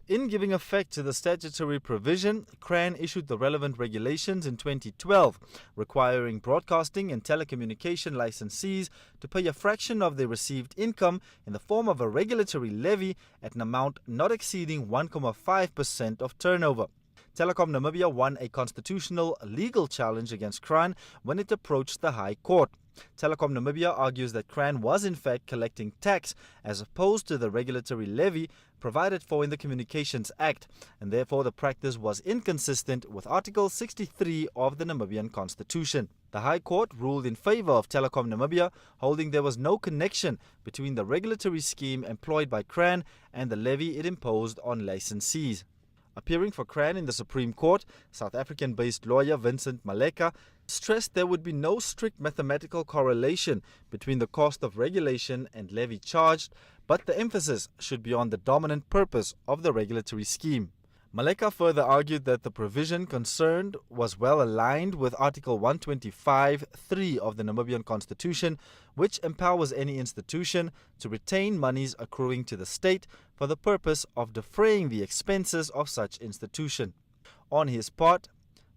In giving effect to the statutory provision, CRAN issued the relevant regulations in 2012, requiring broadcasting and telecommunication licensees to pay a fraction of their received income in the form of a regulatory levy at an amount not exceeding 1.5% of turnover. Telecom Namibia won a constitutional legal challenge against CRAN when it approached the High Court. Telecom Namibia argues that CRAN was in fact collecting tax as opposed to the regulatory levy provided for in the Communications Act, and therefore the practice was inconsistent with Article 63 of the Namibian Constitution. The High Court ruled in favor of Telecom Namibia, holding there was no connection between the regulatory scheme employed by CRAN and the levy it imposed on licensees. Appearing for CRAN in the Supreme Court, South African-based lawyer Vincent Maleka stressed there would be no strict mathematical correlation between the cost of regulation and levy charged, but the emphasis should be on the dominant purpose of the regulatory scheme. Maleka further argued that the provision concerned was well aligned with Article 125(3) of the Namibian Constitution, which empowers any institution to retain monies accruing to the state for the purpose of defraying the expenses of such institution. On his part,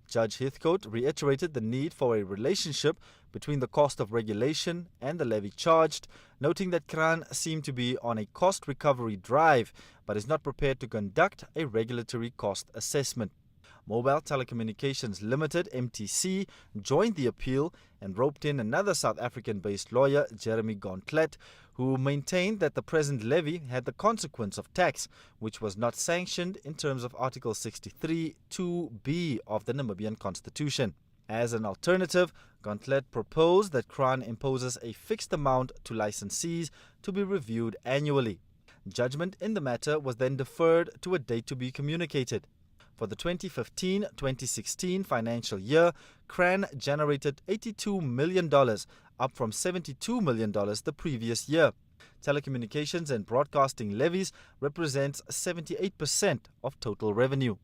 Judge Heathcote reiterated the need for a relationship between the cost of regulation and the levy charged, noting that CRAN seemed to be on a cost recovery drive but is not prepared to conduct a regulatory cost assessment. Mobile Telecommunications Limited, MTC, joined the appeal and roped in another South African-based lawyer, Jeremy Gauntlet, who maintained that the present levy had the consequence of tax, which was not sanctioned in terms of Article 63 2b of the Namibian Constitution. As an alternative, Gauntlet proposed that CRAN imposes a fixed amount to licensees to be reviewed annually. Judgment in the matter was then deferred to a date to be communicated. For the 2015-2016 financial year, CRAN generated $82 million, up from $72 million the previous year. Telecommunications and broadcasting levies represents 78% of total revenue.